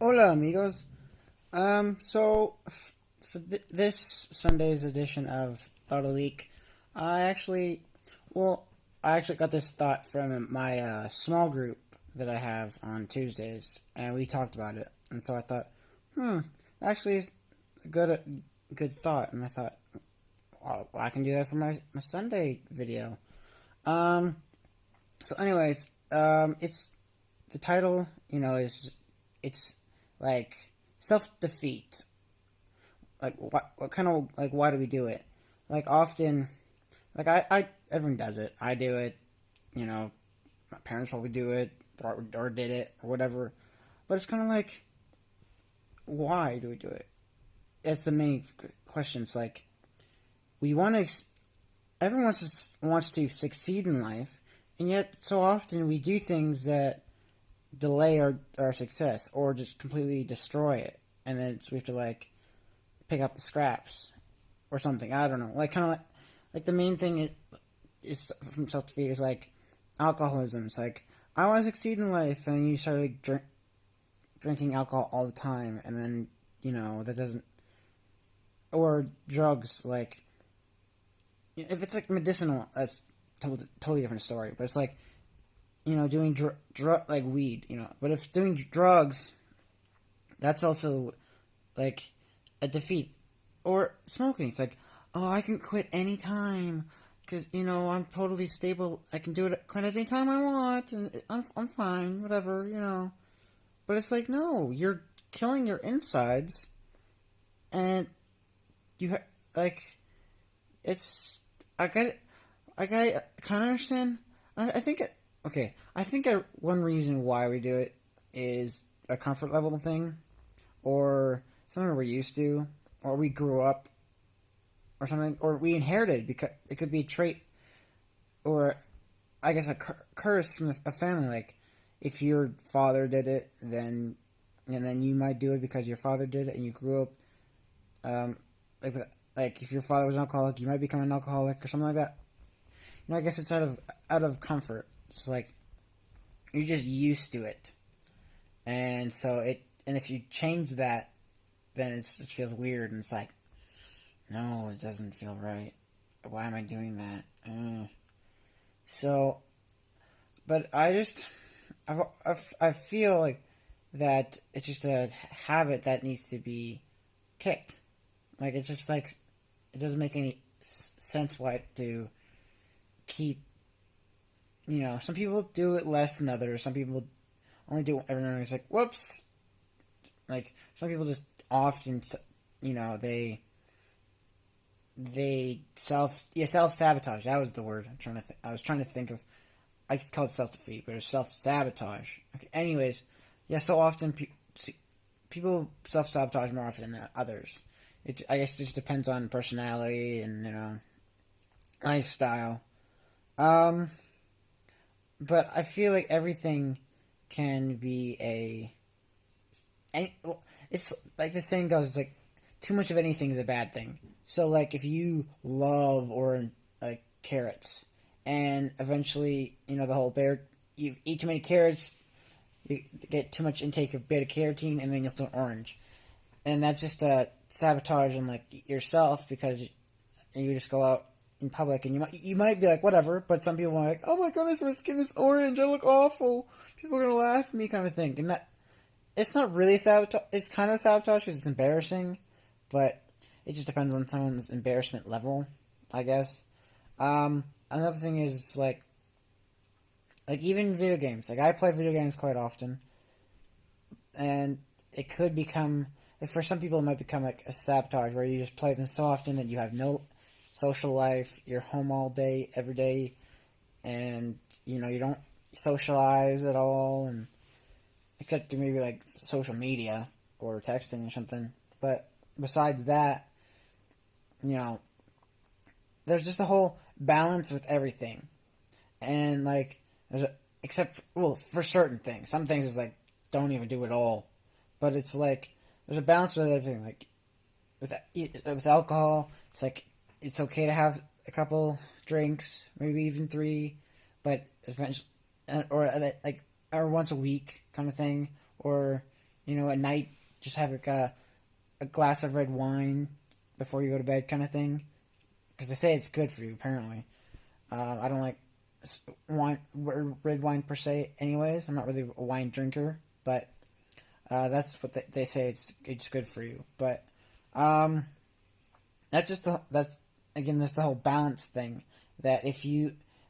Hola, amigos. For this Sunday's edition of Thought of the Week, I actually, well, I actually got this thought from my small group that I have on Tuesdays, and we talked about it. And so I thought, actually, it's a good thought. And I thought, well, I can do that for my Sunday video. Um, it's the title, is it's like self defeat. Like what kind of like why do we do it? Like often, like I everyone does it. I do it. You know, my parents probably do it or did it or whatever. But it's kind of like, why do we do it? It's the main question. It's like we want to. Everyone wants to succeed in life, and yet so often we do things that delay our success or just completely destroy it, and then we have to like pick up the scraps or something. I don't know. Like kind of like the main thing is from self defeat is like alcoholism. It's like I want to succeed in life, and you start like drinking alcohol all the time, and then that doesn't. Or drugs, like if it's like medicinal, that's totally different story. But it's like doing like weed, But if doing drugs, that's also like a defeat. Or smoking, it's like, oh, I can quit anytime because I'm totally stable. I can do it quit any time I want, and I'm fine, whatever. But it's like, no, you're killing your insides, and like it's I got it. Like I kind of understand. I think okay. I think one reason why we do it is a comfort level thing, or something we're used to, or we grew up, or something, or we inherited because it could be a trait, or I guess a curse from a family. Like if your father did it, then you might do it because your father did it, and you grew up. Um, like if your father was an alcoholic, you might become an alcoholic or something like that. I guess it's out of comfort. It's like you're just used to it, and if you change that, then it feels weird, and it's like, no, it doesn't feel right. Why am I doing that? So, but I feel like that it's just a habit that needs to be kicked. Like it's just like it doesn't make any sense why to keep. Some people do it less than others. Some people only do it every now and then. It's like, whoops. Like some people just often, they self sabotage. That was the word I was trying to think of. I could call it self defeat, but it's self sabotage. Okay. Anyways, yeah. So often people self sabotage more often than others. I guess it just depends on personality and lifestyle. Um, but I feel like everything can be it's like the saying goes. It's like too much of anything is a bad thing. So like if you love or like carrots, and eventually the whole you eat too many carrots, you get too much intake of beta carotene, and then you'll turn orange, and that's just a sabotage on like yourself because you just go out in public and you might be like whatever, but some people are like, oh my goodness, my skin is orange, I look awful, people are gonna laugh at me, kind of thing, and that it's not really sabotage. It's kind of sabotage because it's embarrassing, but it just depends on someone's embarrassment level, I guess. Another thing is like even video games. Like I play video games quite often, and it could become like for some people it might become like a sabotage where you just play them so often that you have no social life. You're home all day, every day, and you don't socialize at all, and except through maybe like social media or texting or something. But besides that, you know, there's just a whole balance with everything, and like except well for certain things. Some things is like don't even do it all, but it's like there's a balance with everything. Like with alcohol, it's like it's okay to have a couple drinks, maybe even three, but eventually, or like or once a week kind of thing, or at night, just have like a glass of red wine before you go to bed, kind of thing. Because they say it's good for you. Apparently, I don't like wine, red wine per se. Anyways, I'm not really a wine drinker, but that's what they say. It's good for you. But that's again, that's the whole balance thing. That if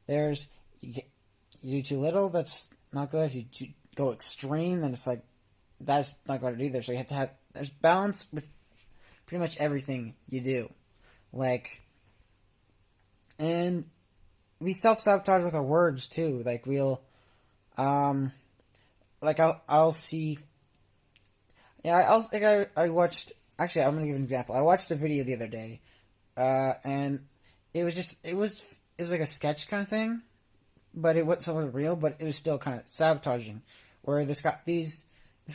there's you, you do too little, that's not good. If you go extreme, then it's like that's not good either. So you have to have there's balance with pretty much everything you do, like, and we self-sabotage with our words too. Like we'll, like I'll see. Yeah, I watched. Actually, I'm gonna give an example. I watched a video the other day, and it was like a sketch kind of thing, but it wasn't real. But it was still kind of sabotaging, where this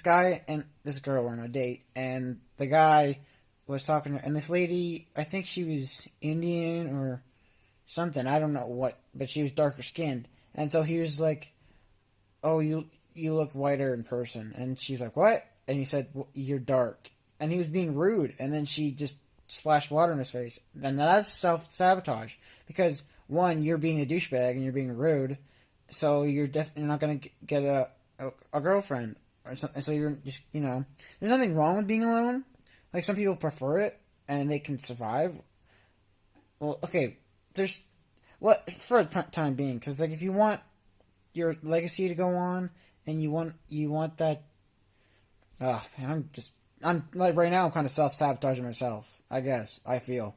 guy and this girl were on a date, and the guy was talking to her, and this lady, I think she was Indian or something, I don't know what, but she was darker skinned, and so he was like, "Oh, you look whiter in person," and she's like, "What?" And he said, well, "You're dark," and he was being rude, and then she just splashed water in his face. Then that's self sabotage because one, you're being a douchebag and you're being rude, so you're definitely not gonna get a girlfriend or something. So you're just there's nothing wrong with being alone. Like some people prefer it and they can survive. Well, okay, there's what for a time being, because like if you want your legacy to go on and you want that. Oh man, I'm like right now I'm kind of self sabotaging myself. I guess I feel.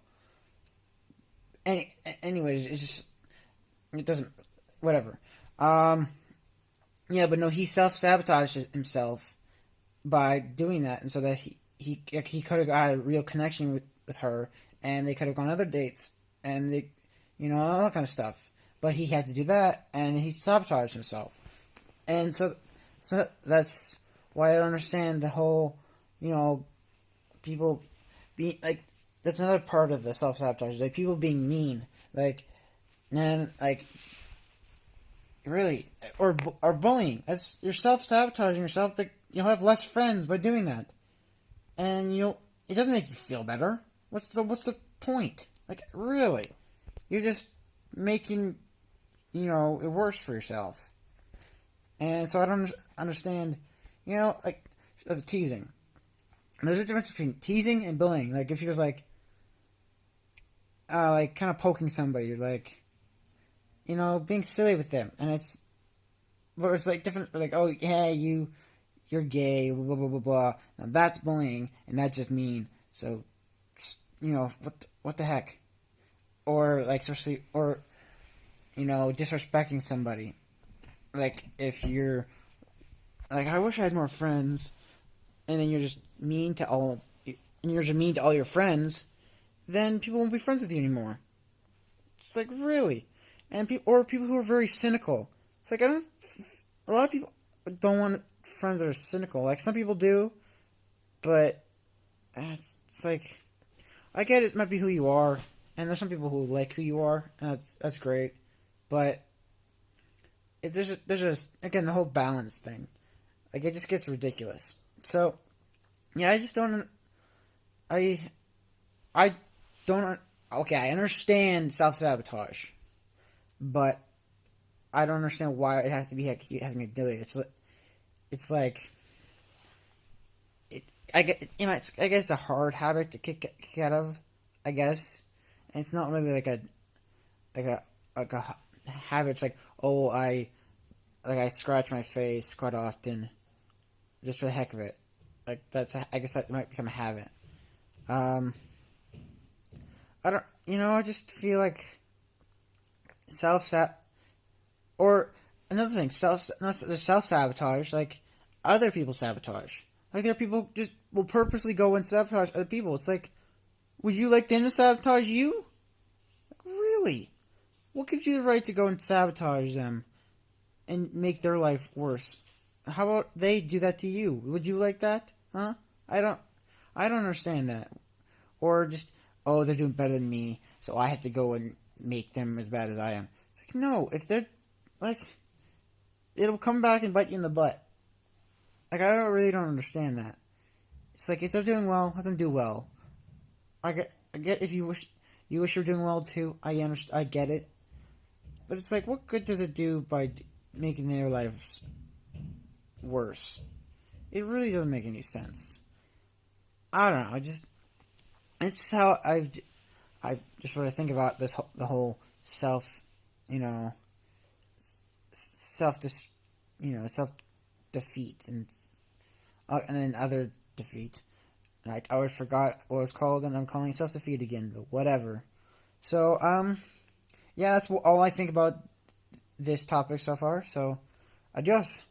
Anyways, it's just it doesn't whatever. Yeah, but no, he self sabotaged himself by doing that, and so that he could have got a real connection with her, and they could have gone on other dates, and they, all that kind of stuff. But he had to do that, and he sabotaged himself, and so that's why I don't understand the whole, people being like that's another part of the self sabotage, like people being mean, like, and like really or bullying. That's you're self sabotaging yourself, but you'll have less friends by doing that. And it doesn't make you feel better. What's the point? Like really, you're just making it worse for yourself. And so I don't understand, like the teasing. There's a difference between teasing and bullying. Like if you're just like kind of poking somebody, you're like, being silly with them, and but it's like different. Like, oh yeah, you're gay, blah blah blah blah. Now that's bullying, and that's just mean. So, what the heck? Or like especially, or disrespecting somebody. Like if you're like, I wish I had more friends, and then you're just mean to all your friends, then people won't be friends with you anymore. It's like really, and or people who are very cynical. It's like a lot of people don't want friends that are cynical. Like some people do, but it's like I get it might be who you are, and there's some people who like who you are, and that's great, but there's again the whole balance thing. Like it just gets ridiculous. So yeah, I just don't. I don't. Okay, I understand self-sabotage, but I don't understand why it has to be having to do it. It's like I get I guess it's a hard habit to kick out of. I guess, and it's not really like a habit. It's like, oh, I scratch my face quite often, just for the heck of it. Like I guess that might become a habit. I don't, I just feel like or another thing, not self sabotage, like other people sabotage. Like there are people just will purposely go and sabotage other people. It's like, would you like them to sabotage you? Like really? What gives you the right to go and sabotage them and make their life worse? How about they do that to you? Would you like that? Huh? I don't understand that. Or just, oh, they're doing better than me, so I have to go and make them as bad as I am. It's like, no, if they're, like, it'll come back and bite you in the butt. Like I don't understand that. It's like if they're doing well, let them do well. I get if you wish you're doing well too. I get it, but it's like what good does it do by making their lives worse? It really doesn't make any sense. I don't know. It's just how I just what I think about the whole self, you know, self dis, self defeat and then other defeat. And I always forgot what it was called, and I'm calling it self defeat again. But whatever. So yeah, that's all I think about this topic so far. So adios.